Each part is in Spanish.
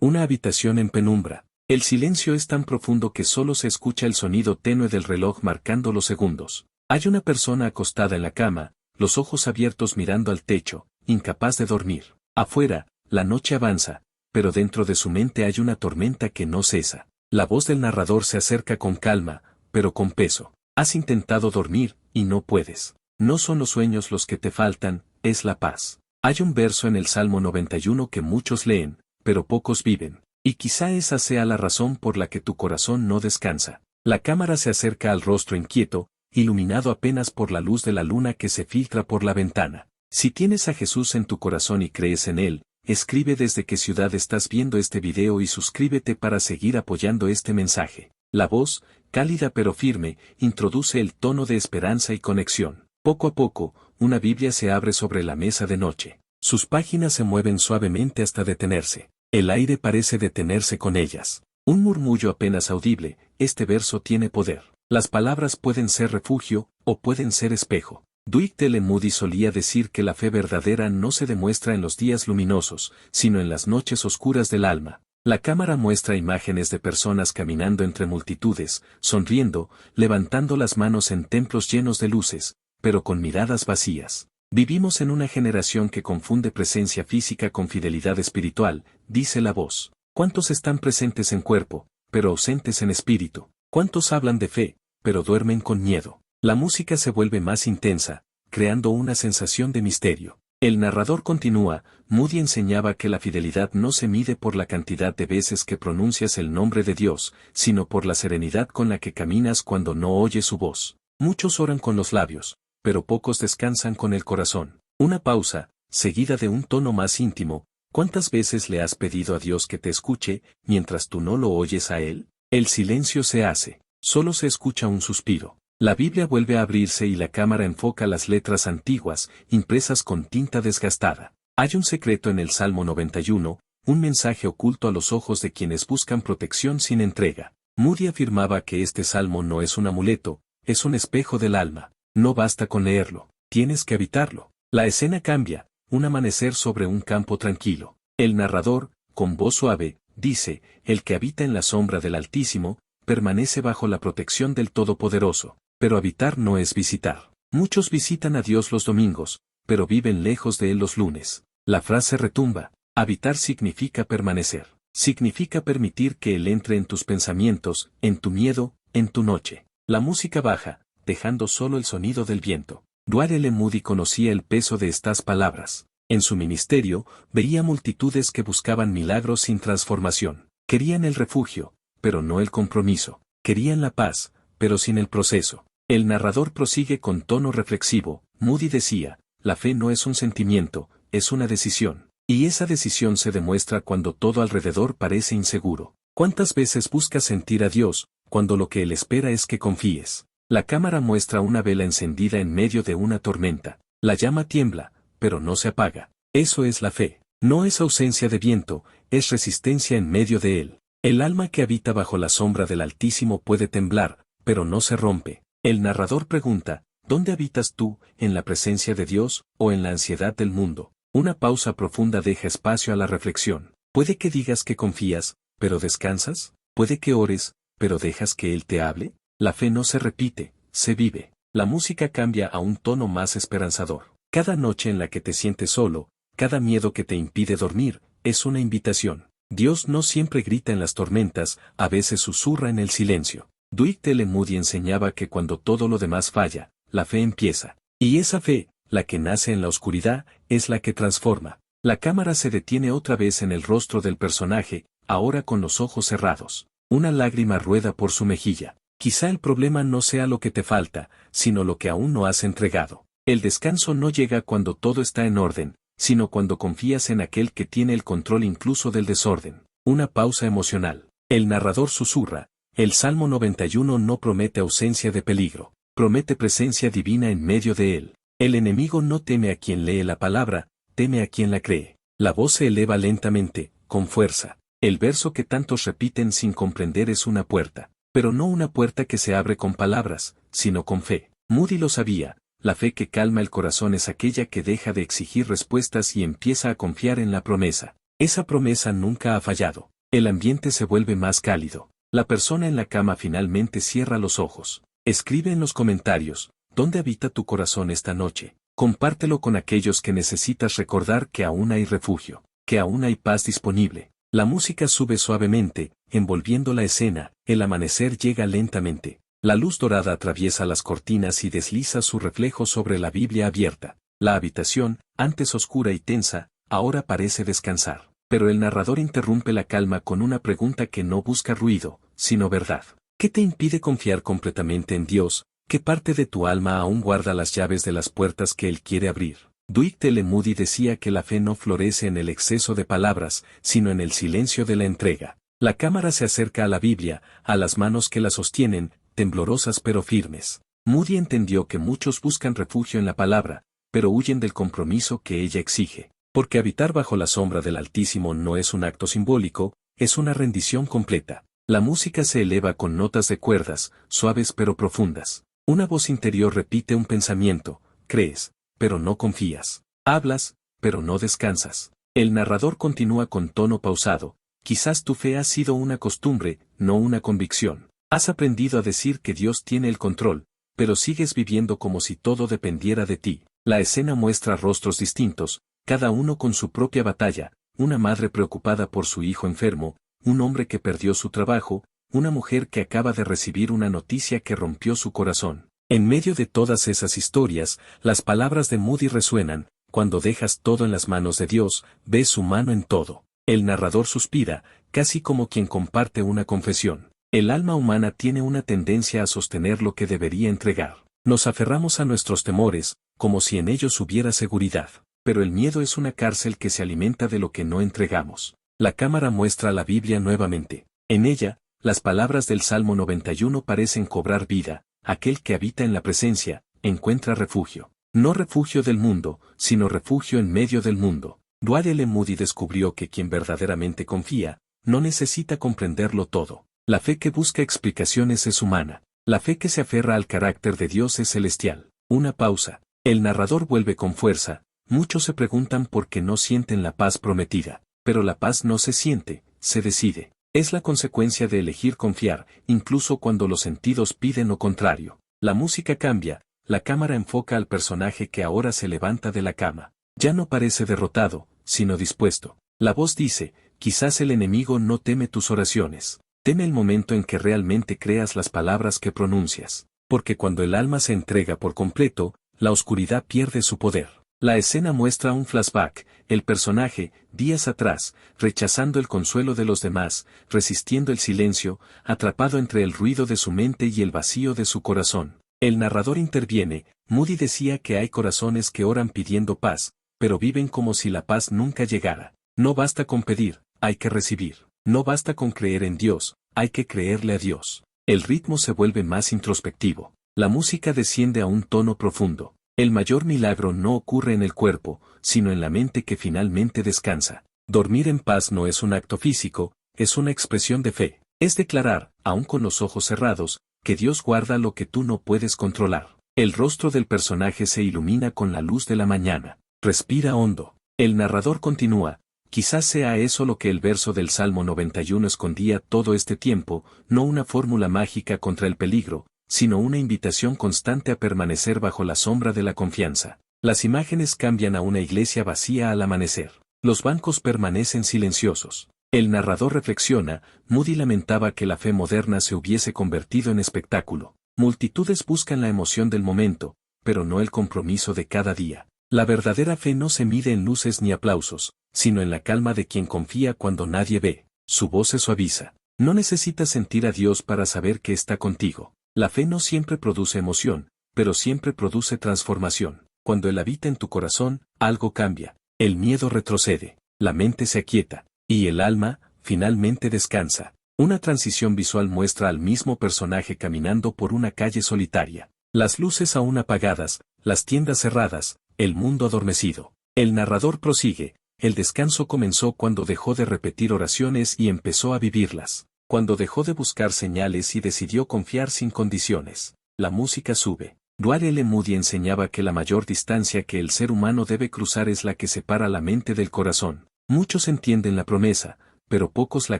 Una habitación en penumbra. El silencio es tan profundo que solo se escucha el sonido tenue del reloj marcando los segundos. Hay una persona acostada en la cama, los ojos abiertos mirando al techo, incapaz de dormir. Afuera, la noche avanza, pero dentro de su mente hay una tormenta que no cesa. La voz del narrador se acerca con calma, pero con peso. Has intentado dormir, y no puedes. No son los sueños los que te faltan, es la paz. Hay un verso en el Salmo 91 que muchos leen, pero pocos viven. Y quizá esa sea la razón por la que tu corazón no descansa. La cámara se acerca al rostro inquieto, iluminado apenas por la luz de la luna que se filtra por la ventana. Si tienes a Jesús en tu corazón y crees en Él, escribe desde qué ciudad estás viendo este video y suscríbete para seguir apoyando este mensaje. La voz, cálida pero firme, introduce el tono de esperanza y conexión. Poco a poco, una Biblia se abre sobre la mesa de noche. Sus páginas se mueven suavemente hasta detenerse. El aire parece detenerse con ellas. Un murmullo apenas audible, este verso tiene poder. Las palabras pueden ser refugio, o pueden ser espejo. D.L. Moody solía decir que la fe verdadera no se demuestra en los días luminosos, sino en las noches oscuras del alma. La cámara muestra imágenes de personas caminando entre multitudes, sonriendo, levantando las manos en templos llenos de luces, pero con miradas vacías. Vivimos en una generación que confunde presencia física con fidelidad espiritual, dice la voz. ¿Cuántos están presentes en cuerpo, pero ausentes en espíritu? ¿Cuántos hablan de fe, pero duermen con miedo? La música se vuelve más intensa, creando una sensación de misterio. El narrador continúa, Moody enseñaba que la fidelidad no se mide por la cantidad de veces que pronuncias el nombre de Dios, sino por la serenidad con la que caminas cuando no oyes su voz. Muchos oran con los labios, pero pocos descansan con el corazón. Una pausa, seguida de un tono más íntimo. ¿Cuántas veces le has pedido a Dios que te escuche, mientras tú no lo oyes a Él? El silencio se hace. Solo se escucha un suspiro. La Biblia vuelve a abrirse y la cámara enfoca las letras antiguas, impresas con tinta desgastada. Hay un secreto en el Salmo 91, un mensaje oculto a los ojos de quienes buscan protección sin entrega. Moody afirmaba que este salmo no es un amuleto, es un espejo del alma. No basta con leerlo, tienes que habitarlo. La escena cambia, un amanecer sobre un campo tranquilo. El narrador, con voz suave, dice, el que habita en la sombra del Altísimo, permanece bajo la protección del Todopoderoso. Pero habitar no es visitar. Muchos visitan a Dios los domingos, pero viven lejos de Él los lunes. La frase retumba. Habitar significa permanecer. Significa permitir que Él entre en tus pensamientos, en tu miedo, en tu noche. La música baja, dejando solo el sonido del viento. D.L. Moody conocía el peso de estas palabras. En su ministerio, veía multitudes que buscaban milagros sin transformación. Querían el refugio, pero no el compromiso. Querían la paz, pero sin el proceso. El narrador prosigue con tono reflexivo. Moody decía, la fe no es un sentimiento, es una decisión. Y esa decisión se demuestra cuando todo alrededor parece inseguro. ¿Cuántas veces buscas sentir a Dios, cuando lo que Él espera es que confíes? La cámara muestra una vela encendida en medio de una tormenta. La llama tiembla, pero no se apaga. Eso es la fe. No es ausencia de viento, es resistencia en medio de él. El alma que habita bajo la sombra del Altísimo puede temblar, pero no se rompe. El narrador pregunta, ¿dónde habitas tú, en la presencia de Dios, o en la ansiedad del mundo? Una pausa profunda deja espacio a la reflexión. Puede que digas que confías, pero descansas. Puede que ores, pero dejas que Él te hable. La fe no se repite, se vive. La música cambia a un tono más esperanzador. Cada noche en la que te sientes solo, cada miedo que te impide dormir, es una invitación. Dios no siempre grita en las tormentas, a veces susurra en el silencio. D.L. Moody enseñaba que cuando todo lo demás falla, la fe empieza. Y esa fe, la que nace en la oscuridad, es la que transforma. La cámara se detiene otra vez en el rostro del personaje, ahora con los ojos cerrados. Una lágrima rueda por su mejilla. Quizá el problema no sea lo que te falta, sino lo que aún no has entregado. El descanso no llega cuando todo está en orden, sino cuando confías en aquel que tiene el control incluso del desorden. Una pausa emocional. El narrador susurra. El Salmo 91 no promete ausencia de peligro, promete presencia divina en medio de él. El enemigo no teme a quien lee la palabra, teme a quien la cree. La voz se eleva lentamente, con fuerza. El verso que tantos repiten sin comprender es una puerta, pero no una puerta que se abre con palabras, sino con fe. Moody lo sabía, la fe que calma el corazón es aquella que deja de exigir respuestas y empieza a confiar en la promesa. Esa promesa nunca ha fallado. El ambiente se vuelve más cálido. La persona en la cama finalmente cierra los ojos. Escribe en los comentarios, ¿dónde habita tu corazón esta noche? Compártelo con aquellos que necesitas recordar que aún hay refugio, que aún hay paz disponible. La música sube suavemente, envolviendo la escena, el amanecer llega lentamente. La luz dorada atraviesa las cortinas y desliza su reflejo sobre la Biblia abierta. La habitación, antes oscura y tensa, ahora parece descansar. Pero el narrador interrumpe la calma con una pregunta que no busca ruido, sino verdad. ¿Qué te impide confiar completamente en Dios? ¿Qué parte de tu alma aún guarda las llaves de las puertas que Él quiere abrir? Dwight L. Moody decía que la fe no florece en el exceso de palabras, sino en el silencio de la entrega. La cámara se acerca a la Biblia, a las manos que la sostienen, temblorosas pero firmes. Moody entendió que muchos buscan refugio en la palabra, pero huyen del compromiso que ella exige. Porque habitar bajo la sombra del Altísimo no es un acto simbólico, es una rendición completa. La música se eleva con notas de cuerdas, suaves pero profundas. Una voz interior repite un pensamiento: crees, pero no confías. Hablas, pero no descansas. El narrador continúa con tono pausado: quizás tu fe ha sido una costumbre, no una convicción. Has aprendido a decir que Dios tiene el control, pero sigues viviendo como si todo dependiera de ti. La escena muestra rostros distintos, cada uno con su propia batalla: una madre preocupada por su hijo enfermo, un hombre que perdió su trabajo, una mujer que acaba de recibir una noticia que rompió su corazón. En medio de todas esas historias, las palabras de Moody resuenan: cuando dejas todo en las manos de Dios, ves su mano en todo. El narrador suspira, casi como quien comparte una confesión. El alma humana tiene una tendencia a sostener lo que debería entregar. Nos aferramos a nuestros temores, como si en ellos hubiera seguridad. Pero el miedo es una cárcel que se alimenta de lo que no entregamos. La cámara muestra la Biblia nuevamente. En ella, las palabras del Salmo 91 parecen cobrar vida: aquel que habita en la presencia, encuentra refugio. No refugio del mundo, sino refugio en medio del mundo. Dwight L. Moody descubrió que quien verdaderamente confía, no necesita comprenderlo todo. La fe que busca explicaciones es humana. La fe que se aferra al carácter de Dios es celestial. Una pausa. El narrador vuelve con fuerza: muchos se preguntan por qué no sienten la paz prometida. Pero la paz no se siente, se decide. Es la consecuencia de elegir confiar, incluso cuando los sentidos piden lo contrario. La música cambia, la cámara enfoca al personaje que ahora se levanta de la cama. Ya no parece derrotado, sino dispuesto. La voz dice: quizás el enemigo no teme tus oraciones. Teme el momento en que realmente creas las palabras que pronuncias. Porque cuando el alma se entrega por completo, la oscuridad pierde su poder. La escena muestra un flashback: el personaje, días atrás, rechazando el consuelo de los demás, resistiendo el silencio, atrapado entre el ruido de su mente y el vacío de su corazón. El narrador interviene: Moody decía que hay corazones que oran pidiendo paz, pero viven como si la paz nunca llegara. No basta con pedir, hay que recibir. No basta con creer en Dios, hay que creerle a Dios. El ritmo se vuelve más introspectivo. La música desciende a un tono profundo. El mayor milagro no ocurre en el cuerpo, sino en la mente que finalmente descansa. Dormir en paz no es un acto físico, es una expresión de fe. Es declarar, aún con los ojos cerrados, que Dios guarda lo que tú no puedes controlar. El rostro del personaje se ilumina con la luz de la mañana. Respira hondo. El narrador continúa: quizás sea eso lo que el verso del Salmo 91 escondía todo este tiempo, no una fórmula mágica contra el peligro, sino una invitación constante a permanecer bajo la sombra de la confianza. Las imágenes cambian a una iglesia vacía al amanecer. Los bancos permanecen silenciosos. El narrador reflexiona: Moody lamentaba que la fe moderna se hubiese convertido en espectáculo. Multitudes buscan la emoción del momento, pero no el compromiso de cada día. La verdadera fe no se mide en luces ni aplausos, sino en la calma de quien confía cuando nadie ve. Su voz se suaviza. No necesitas sentir a Dios para saber que está contigo. La fe no siempre produce emoción, pero siempre produce transformación. Cuando Él habita en tu corazón, algo cambia. El miedo retrocede, la mente se aquieta, y el alma, finalmente descansa. Una transición visual muestra al mismo personaje caminando por una calle solitaria. Las luces aún apagadas, las tiendas cerradas, el mundo adormecido. El narrador prosigue: el descanso comenzó cuando dejó de repetir oraciones y empezó a vivirlas. Cuando dejó de buscar señales y decidió confiar sin condiciones. La música sube. Dwight L. Moody enseñaba que la mayor distancia que el ser humano debe cruzar es la que separa la mente del corazón. Muchos entienden la promesa: pero pocos la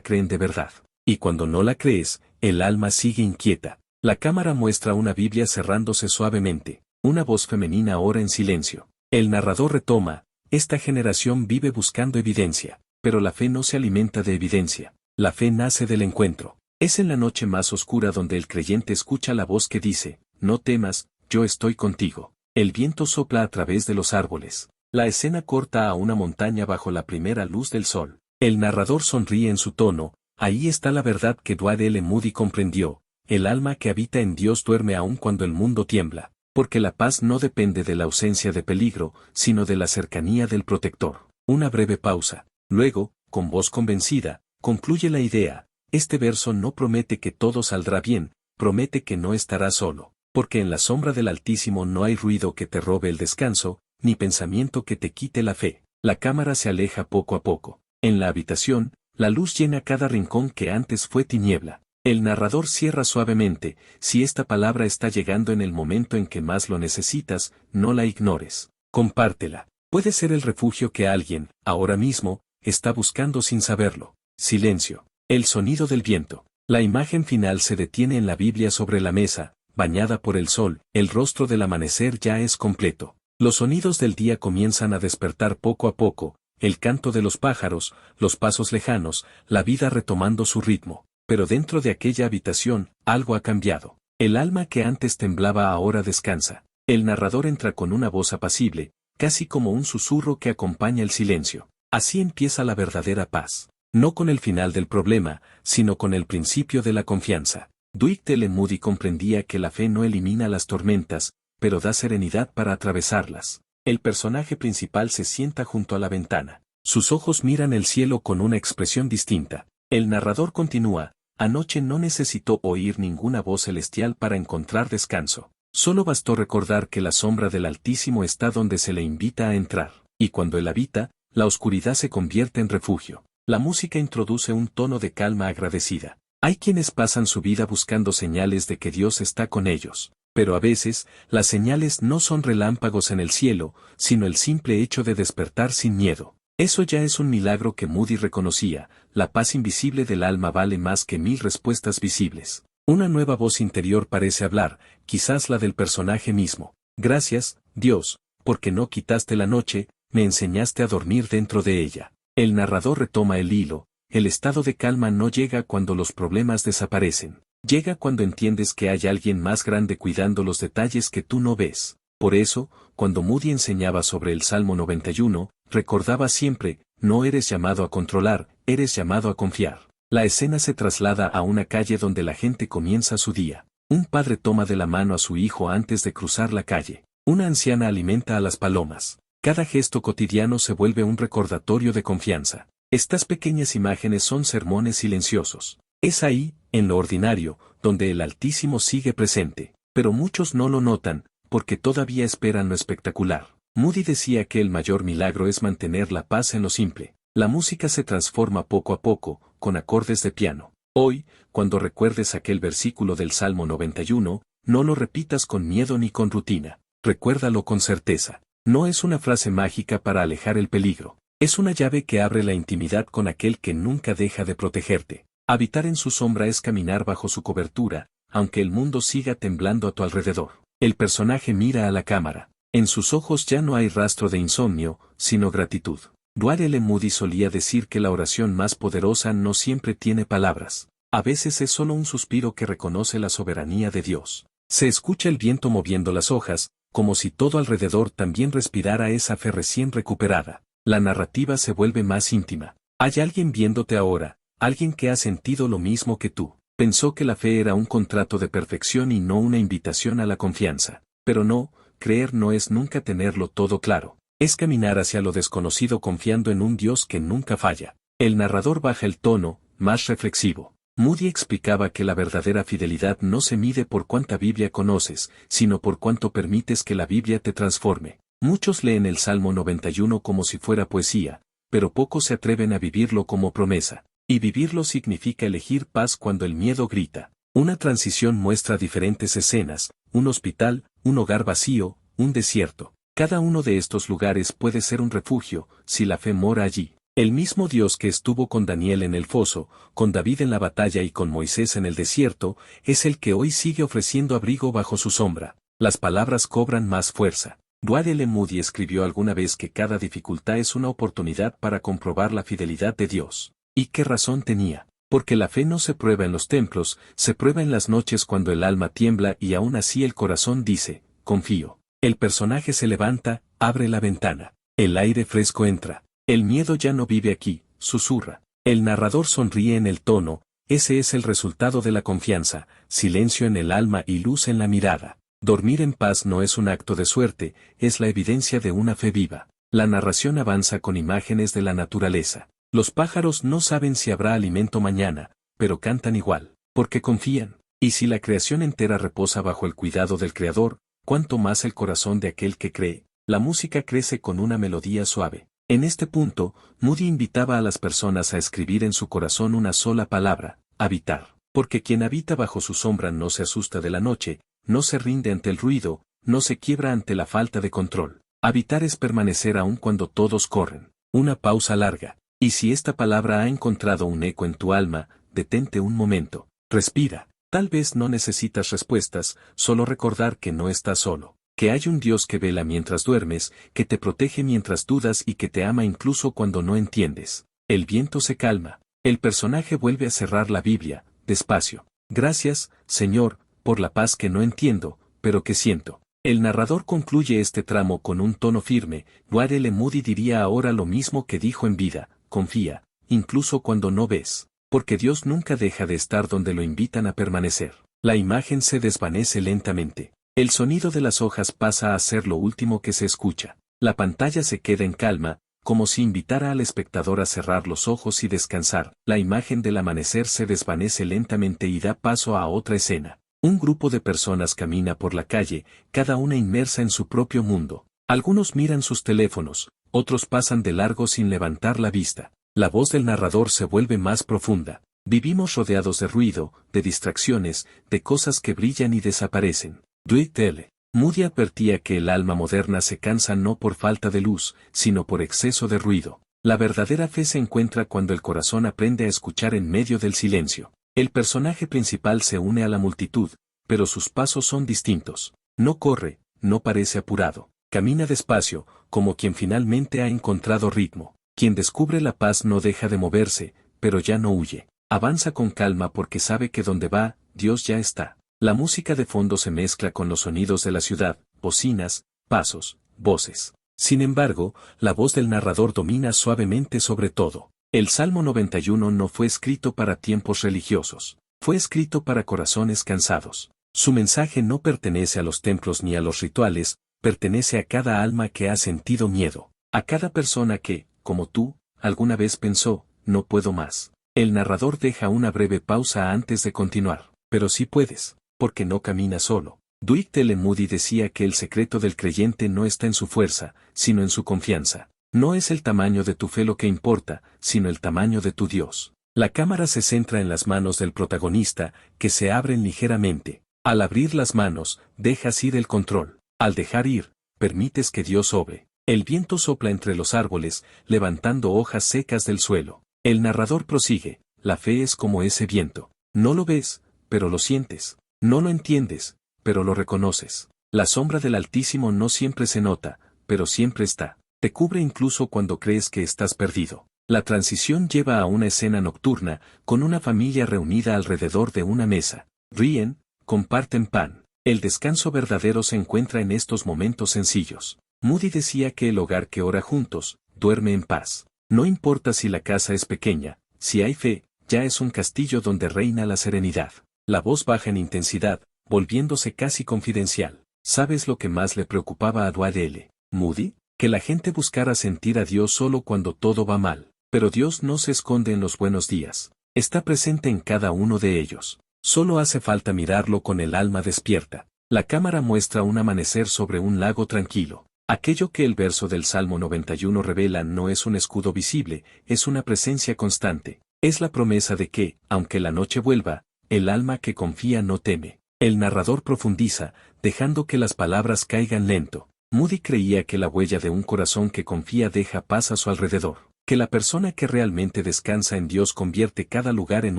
creen de verdad. Y cuando no la crees, el alma sigue inquieta. La cámara muestra una Biblia cerrándose suavemente. Una voz femenina ora en silencio. El narrador retoma: esta generación vive buscando evidencia, pero la fe no se alimenta de evidencia. La fe nace del encuentro. Es en la noche más oscura donde el creyente escucha la voz que dice: no temas, yo estoy contigo. El viento sopla a través de los árboles. La escena corta a una montaña bajo la primera luz del sol. El narrador sonríe en su tono: ahí está la verdad que Edward L. Moody comprendió. El alma que habita en Dios duerme aún cuando el mundo tiembla, porque la paz no depende de la ausencia de peligro, sino de la cercanía del protector. Una breve pausa. Luego, con voz convencida, concluye la idea: este verso no promete que todo saldrá bien, promete que no estarás solo, porque en la sombra del Altísimo no hay ruido que te robe el descanso, ni pensamiento que te quite la fe. La cámara se aleja poco a poco. En la habitación, la luz llena cada rincón que antes fue tiniebla. El narrador cierra suavemente: si esta palabra está llegando en el momento en que más lo necesitas, no la ignores. Compártela. Puede ser el refugio que alguien, ahora mismo, está buscando sin saberlo. Silencio. El sonido del viento. La imagen final se detiene en la Biblia sobre la mesa, bañada por el sol. El rostro del amanecer ya es completo. Los sonidos del día comienzan a despertar poco a poco: el canto de los pájaros, los pasos lejanos, la vida retomando su ritmo. Pero dentro de aquella habitación, algo ha cambiado. El alma que antes temblaba ahora descansa. El narrador entra con una voz apacible, casi como un susurro que acompaña el silencio. Así empieza la verdadera paz. No con el final del problema, sino con el principio de la confianza. Edward L. Moody comprendía que la fe no elimina las tormentas, pero da serenidad para atravesarlas. El personaje principal se sienta junto a la ventana. Sus ojos miran el cielo con una expresión distinta. El narrador continúa: anoche no necesitó oír ninguna voz celestial para encontrar descanso. Solo bastó recordar que la sombra del Altísimo está donde se le invita a entrar. Y cuando él habita, la oscuridad se convierte en refugio. La música introduce un tono de calma agradecida. Hay quienes pasan su vida buscando señales de que Dios está con ellos. Pero a veces, las señales no son relámpagos en el cielo, sino el simple hecho de despertar sin miedo. Eso ya es un milagro que Moody reconocía: la paz invisible del alma vale más que 1000 respuestas visibles. Una nueva voz interior parece hablar, quizás la del personaje mismo. Gracias, Dios, porque no quitaste la noche, me enseñaste a dormir dentro de ella. El narrador retoma el hilo: el estado de calma no llega cuando los problemas desaparecen. Llega cuando entiendes que hay alguien más grande cuidando los detalles que tú no ves. Por eso, cuando Moody enseñaba sobre el Salmo 91, recordaba siempre: no eres llamado a controlar, eres llamado a confiar. La escena se traslada a una calle donde la gente comienza su día. Un padre toma de la mano a su hijo antes de cruzar la calle. Una anciana alimenta a las palomas. Cada gesto cotidiano se vuelve un recordatorio de confianza. Estas pequeñas imágenes son sermones silenciosos. Es ahí, en lo ordinario, donde el Altísimo sigue presente. Pero muchos no lo notan, porque todavía esperan lo espectacular. Moody decía que el mayor milagro es mantener la paz en lo simple. La música se transforma poco a poco, con acordes de piano. Hoy, cuando recuerdes aquel versículo del Salmo 91, no lo repitas con miedo ni con rutina. Recuérdalo con certeza. No es una frase mágica para alejar el peligro. Es una llave que abre la intimidad con aquel que nunca deja de protegerte. Habitar en su sombra es caminar bajo su cobertura, aunque el mundo siga temblando a tu alrededor. El personaje mira a la cámara. En sus ojos ya no hay rastro de insomnio, sino gratitud. Edward L. Moody solía decir que la oración más poderosa no siempre tiene palabras. A veces es solo un suspiro que reconoce la soberanía de Dios. Se escucha el viento moviendo las hojas, como si todo alrededor también respirara esa fe recién recuperada. La narrativa se vuelve más íntima. Hay alguien viéndote ahora, alguien que ha sentido lo mismo que tú. Pensó que la fe era un contrato de perfección y no una invitación a la confianza. Pero no, creer no es nunca tenerlo todo claro. Es caminar hacia lo desconocido confiando en un Dios que nunca falla. El narrador baja el tono, más reflexivo. Moody explicaba que la verdadera fidelidad no se mide por cuánta Biblia conoces, sino por cuánto permites que la Biblia te transforme. Muchos leen el Salmo 91 como si fuera poesía, pero pocos se atreven a vivirlo como promesa. Y vivirlo significa elegir paz cuando el miedo grita. Una transición muestra diferentes escenas: un hospital, un hogar vacío, un desierto. Cada uno de estos lugares puede ser un refugio, si la fe mora allí. El mismo Dios que estuvo con Daniel en el foso, con David en la batalla y con Moisés en el desierto, es el que hoy sigue ofreciendo abrigo bajo su sombra. Las palabras cobran más fuerza. D. Moody escribió alguna vez que cada dificultad es una oportunidad para comprobar la fidelidad de Dios. ¿Y qué razón tenía? Porque la fe no se prueba en los templos, se prueba en las noches cuando el alma tiembla y aún así el corazón dice, confío. El personaje se levanta, abre la ventana. El aire fresco entra. El miedo ya no vive aquí, susurra. El narrador sonríe en el tono, ese es el resultado de la confianza, silencio en el alma y luz en la mirada. Dormir en paz no es un acto de suerte, es la evidencia de una fe viva. La narración avanza con imágenes de la naturaleza. Los pájaros no saben si habrá alimento mañana, pero cantan igual, porque confían. Y si la creación entera reposa bajo el cuidado del Creador, cuánto más el corazón de aquel que cree. La música crece con una melodía suave. En este punto, Moody invitaba a las personas a escribir en su corazón una sola palabra, habitar. Porque quien habita bajo su sombra no se asusta de la noche, no se rinde ante el ruido, no se quiebra ante la falta de control. Habitar es permanecer aun cuando todos corren. Una pausa larga. Y si esta palabra ha encontrado un eco en tu alma, detente un momento. Respira. Tal vez no necesitas respuestas, solo recordar que no estás solo. Que hay un Dios que vela mientras duermes, que te protege mientras dudas y que te ama incluso cuando no entiendes. El viento se calma. El personaje vuelve a cerrar la Biblia, despacio. Gracias, Señor, por la paz que no entiendo, pero que siento. El narrador concluye este tramo con un tono firme. D. Moody diría ahora lo mismo que dijo en vida, confía, incluso cuando no ves. Porque Dios nunca deja de estar donde lo invitan a permanecer. La imagen se desvanece lentamente. El sonido de las hojas pasa a ser lo último que se escucha. La pantalla se queda en calma, como si invitara al espectador a cerrar los ojos y descansar. La imagen del amanecer se desvanece lentamente y da paso a otra escena. Un grupo de personas camina por la calle, cada una inmersa en su propio mundo. Algunos miran sus teléfonos, otros pasan de largo sin levantar la vista. La voz del narrador se vuelve más profunda. Vivimos rodeados de ruido, de distracciones, de cosas que brillan y desaparecen. D. Moody advertía que el alma moderna se cansa no por falta de luz, sino por exceso de ruido. La verdadera fe se encuentra cuando el corazón aprende a escuchar en medio del silencio. El personaje principal se une a la multitud, pero sus pasos son distintos. No corre, no parece apurado. Camina despacio, como quien finalmente ha encontrado ritmo. Quien descubre la paz no deja de moverse, pero ya no huye. Avanza con calma porque sabe que donde va, Dios ya está. La música de fondo se mezcla con los sonidos de la ciudad, bocinas, pasos, voces. Sin embargo, la voz del narrador domina suavemente sobre todo. El Salmo 91 no fue escrito para tiempos religiosos. Fue escrito para corazones cansados. Su mensaje no pertenece a los templos ni a los rituales, pertenece a cada alma que ha sentido miedo. A cada persona que, como tú, alguna vez pensó, no puedo más. El narrador deja una breve pausa antes de continuar. Pero sí puedes, porque no camina solo. D. Moody decía que el secreto del creyente no está en su fuerza, sino en su confianza. No es el tamaño de tu fe lo que importa, sino el tamaño de tu Dios. La cámara se centra en las manos del protagonista, que se abren ligeramente. Al abrir las manos, dejas ir el control. Al dejar ir, permites que Dios obre. El viento sopla entre los árboles, levantando hojas secas del suelo. El narrador prosigue, la fe es como ese viento. No lo ves, pero lo sientes. No lo entiendes, pero lo reconoces. La sombra del Altísimo no siempre se nota, pero siempre está. Te cubre incluso cuando crees que estás perdido. La transición lleva a una escena nocturna, con una familia reunida alrededor de una mesa. Ríen, comparten pan. El descanso verdadero se encuentra en estos momentos sencillos. Moody decía que el hogar que ora juntos, duerme en paz. No importa si la casa es pequeña, si hay fe, ya es un castillo donde reina la serenidad. La voz baja en intensidad, volviéndose casi confidencial. ¿Sabes lo que más le preocupaba a D. Moody? Que la gente buscara sentir a Dios solo cuando todo va mal. Pero Dios no se esconde en los buenos días. Está presente en cada uno de ellos. Solo hace falta mirarlo con el alma despierta. La cámara muestra un amanecer sobre un lago tranquilo. Aquello que el verso del Salmo 91 revela no es un escudo visible, es una presencia constante. Es la promesa de que, aunque la noche vuelva, el alma que confía no teme. El narrador profundiza, dejando que las palabras caigan lento. Moody creía que la huella de un corazón que confía deja paz a su alrededor. que la persona que realmente descansa en Dios convierte cada lugar en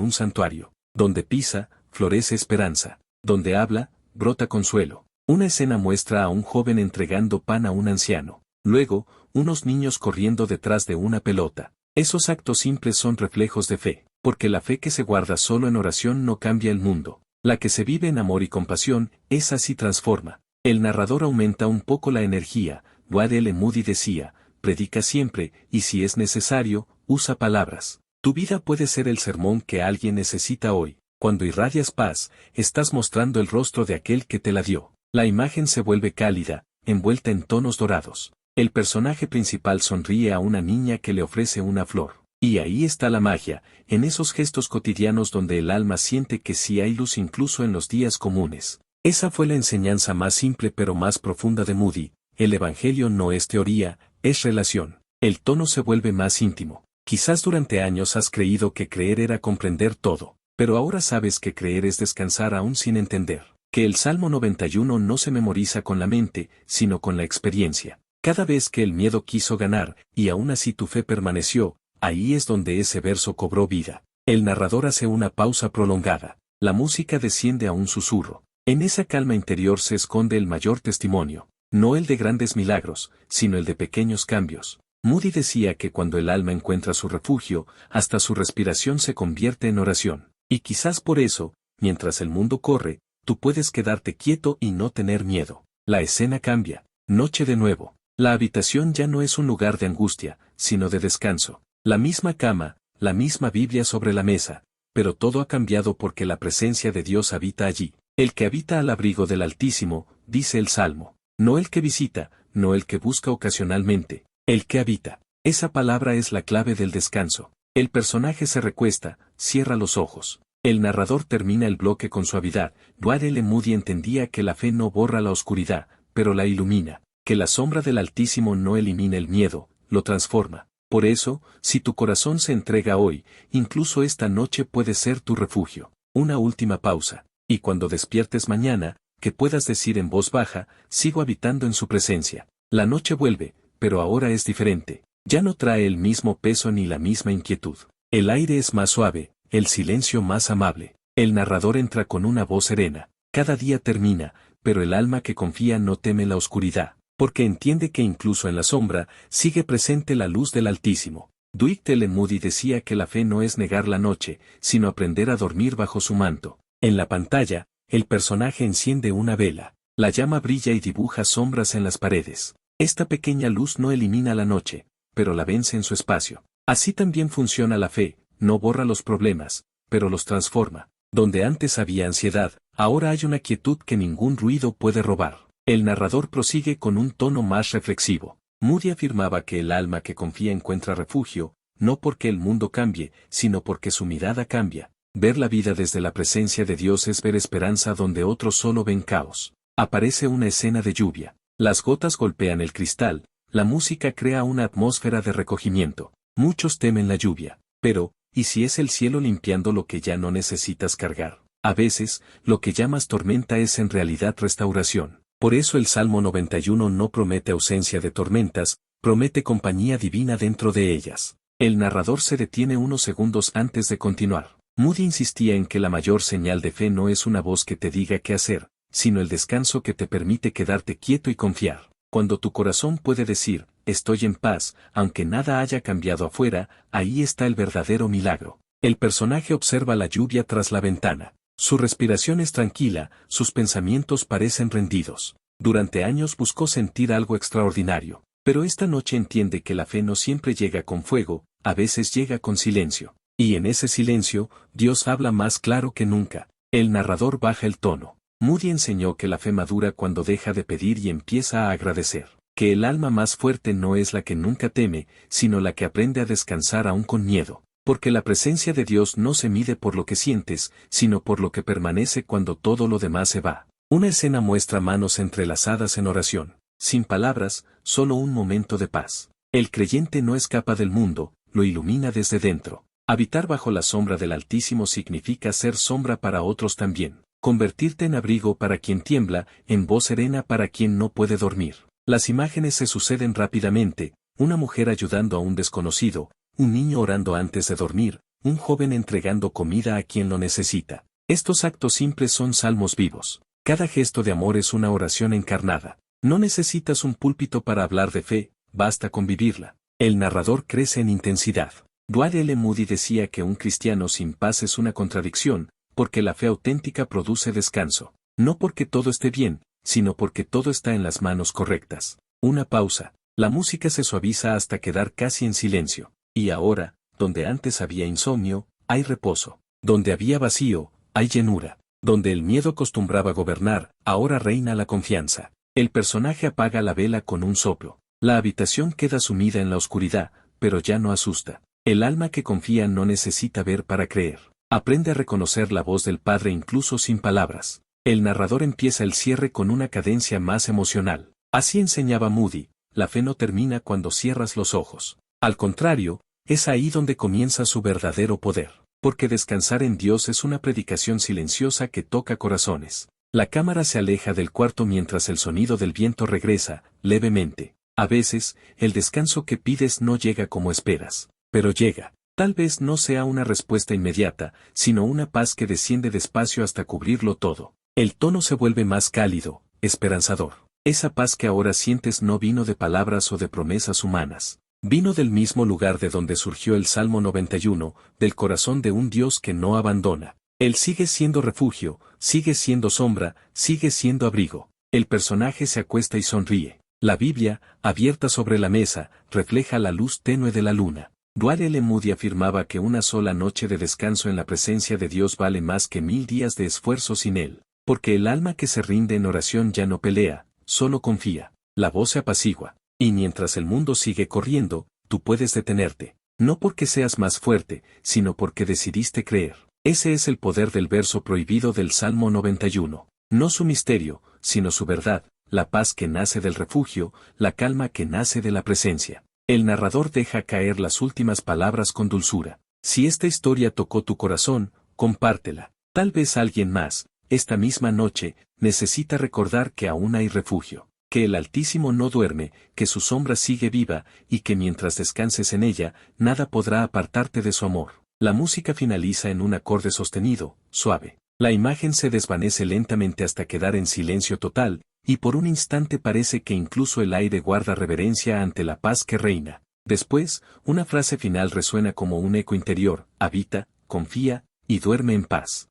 un santuario. Donde pisa, florece esperanza. Donde habla, brota consuelo. Una escena muestra a un joven entregando pan a un anciano. Luego, unos niños corriendo detrás de una pelota. Esos actos simples son reflejos de fe, porque la fe que se guarda solo en oración no cambia el mundo. La que se vive en amor y compasión, esa sí transforma. El narrador aumenta un poco la energía. Wade L. Moody decía, predica siempre, y si es necesario, usa palabras. Tu vida puede ser el sermón que alguien necesita hoy. Cuando irradias paz, estás mostrando el rostro de aquel que te la dio. La imagen se vuelve cálida, envuelta en tonos dorados. El personaje principal sonríe a una niña que le ofrece una flor. Y ahí está la magia, en esos gestos cotidianos donde el alma siente que sí hay luz incluso en los días comunes. Esa fue la enseñanza más simple pero más profunda de Moody. El Evangelio no es teoría, es relación. El tono se vuelve más íntimo. Quizás durante años has creído que creer era comprender todo, pero ahora sabes que creer es descansar aún sin entender. Que el Salmo 91 no se memoriza con la mente, sino con la experiencia. Cada vez que el miedo quiso ganar, y aún así tu fe permaneció, ahí es donde ese verso cobró vida. El narrador hace una pausa prolongada. La música desciende a un susurro. En esa calma interior se esconde el mayor testimonio. No el de grandes milagros, sino el de pequeños cambios. Moody decía que cuando el alma encuentra su refugio, hasta su respiración se convierte en oración. Y quizás por eso, mientras el mundo corre, tú puedes quedarte quieto y no tener miedo. La escena cambia. Noche de nuevo. La habitación ya no es un lugar de angustia, sino de descanso. La misma cama, la misma Biblia sobre la mesa, pero todo ha cambiado porque la presencia de Dios habita allí. El que habita al abrigo del Altísimo, dice el Salmo. No el que visita, no el que busca ocasionalmente, el que habita. Esa palabra es la clave del descanso. El personaje se recuesta, cierra los ojos. El narrador termina el bloque con suavidad. Wade L. Moody entendía que la fe no borra la oscuridad, pero la ilumina. Que la sombra del Altísimo no elimina el miedo, lo transforma. Por eso, si tu corazón se entrega hoy, incluso esta noche puede ser tu refugio. Una última pausa. Y cuando despiertes mañana, que puedas decir en voz baja, sigo habitando en su presencia. La noche vuelve, pero ahora es diferente. Ya no trae el mismo peso ni la misma inquietud. El aire es más suave, el silencio más amable. El narrador entra con una voz serena. Cada día termina, pero el alma que confía no teme la oscuridad, porque entiende que incluso en la sombra, sigue presente la luz del Altísimo. Dwight L. Moody decía que la fe no es negar la noche, sino aprender a dormir bajo su manto. En la pantalla, el personaje enciende una vela. La llama brilla y dibuja sombras en las paredes. Esta pequeña luz no elimina la noche, pero la vence en su espacio. Así también funciona la fe, no borra los problemas, pero los transforma. Donde antes había ansiedad, ahora hay una quietud que ningún ruido puede robar. El narrador prosigue con un tono más reflexivo. Moody afirmaba que el alma que confía encuentra refugio, no porque el mundo cambie, sino porque su mirada cambia. Ver la vida desde la presencia de Dios es ver esperanza donde otros solo ven caos. Aparece una escena de lluvia. Las gotas golpean el cristal, la música crea una atmósfera de recogimiento. Muchos temen la lluvia, pero, ¿y si es el cielo limpiando lo que ya no necesitas cargar? A veces, lo que llamas tormenta es en realidad restauración. Por eso el Salmo 91 no promete ausencia de tormentas, promete compañía divina dentro de ellas. El narrador se detiene unos segundos antes de continuar. Moody insistía en que la mayor señal de fe no es una voz que te diga qué hacer, sino el descanso que te permite quedarte quieto y confiar. Cuando tu corazón puede decir, estoy en paz, aunque nada haya cambiado afuera, ahí está el verdadero milagro. El personaje observa la lluvia tras la ventana. Su respiración es tranquila, sus pensamientos parecen rendidos. Durante años buscó sentir algo extraordinario, pero esta noche entiende que la fe no siempre llega con fuego, a veces llega con silencio. Y en ese silencio, Dios habla más claro que nunca. El narrador baja el tono. Moody enseñó que la fe madura cuando deja de pedir y empieza a agradecer. Que el alma más fuerte no es la que nunca teme, sino la que aprende a descansar aún con miedo. Porque la presencia de Dios no se mide por lo que sientes, sino por lo que permanece cuando todo lo demás se va. Una escena muestra manos entrelazadas en oración. Sin palabras, solo un momento de paz. El creyente no escapa del mundo, lo ilumina desde dentro. Habitar bajo la sombra del Altísimo significa ser sombra para otros también. Convertirte en abrigo para quien tiembla, en voz serena para quien no puede dormir. Las imágenes se suceden rápidamente, una mujer ayudando a un desconocido, un niño orando antes de dormir, un joven entregando comida a quien lo necesita. Estos actos simples son salmos vivos. Cada gesto de amor es una oración encarnada. No necesitas un púlpito para hablar de fe, basta con vivirla. El narrador crece en intensidad. Dwight L. Moody decía que un cristiano sin paz es una contradicción, porque la fe auténtica produce descanso. No porque todo esté bien, sino porque todo está en las manos correctas. Una pausa. La música se suaviza hasta quedar casi en silencio. Y ahora, donde antes había insomnio, hay reposo. Donde había vacío, hay llenura. Donde el miedo acostumbraba gobernar, ahora reina la confianza. El personaje apaga la vela con un soplo. La habitación queda sumida en la oscuridad, pero ya no asusta. El alma que confía no necesita ver para creer. Aprende a reconocer la voz del Padre incluso sin palabras. El narrador empieza el cierre con una cadencia más emocional. Así enseñaba Moody, la fe no termina cuando cierras los ojos. Al contrario, es ahí donde comienza su verdadero poder. Porque descansar en Dios es una predicación silenciosa que toca corazones. La cámara se aleja del cuarto mientras el sonido del viento regresa, levemente. A veces, el descanso que pides no llega como esperas. Pero llega. Tal vez no sea una respuesta inmediata, sino una paz que desciende despacio hasta cubrirlo todo. El tono se vuelve más cálido, esperanzador. Esa paz que ahora sientes no vino de palabras o de promesas humanas. Vino del mismo lugar de donde surgió el Salmo 91, del corazón de un Dios que no abandona. Él sigue siendo refugio, sigue siendo sombra, sigue siendo abrigo. El personaje se acuesta y sonríe. La Biblia, abierta sobre la mesa, refleja la luz tenue de la luna. Dwight L. Moody afirmaba que una sola noche de descanso en la presencia de Dios vale más que 1000 días de esfuerzo sin Él. Porque el alma que se rinde en oración ya no pelea, solo confía. La voz se apacigua. Y mientras el mundo sigue corriendo, tú puedes detenerte. No porque seas más fuerte, sino porque decidiste creer. Ese es el poder del verso prohibido del Salmo 91. No su misterio, sino su verdad, la paz que nace del refugio, la calma que nace de la presencia. El narrador deja caer las últimas palabras con dulzura. Si esta historia tocó tu corazón, compártela. Tal vez alguien más, esta misma noche, necesita recordar que aún hay refugio. Que el Altísimo no duerme, que su sombra sigue viva, y que mientras descanses en ella, nada podrá apartarte de su amor. La música finaliza en un acorde sostenido, suave. La imagen se desvanece lentamente hasta quedar en silencio total, y por un instante parece que incluso el aire guarda reverencia ante la paz que reina. Después, una frase final resuena como un eco interior: habita, confía, y duerme en paz.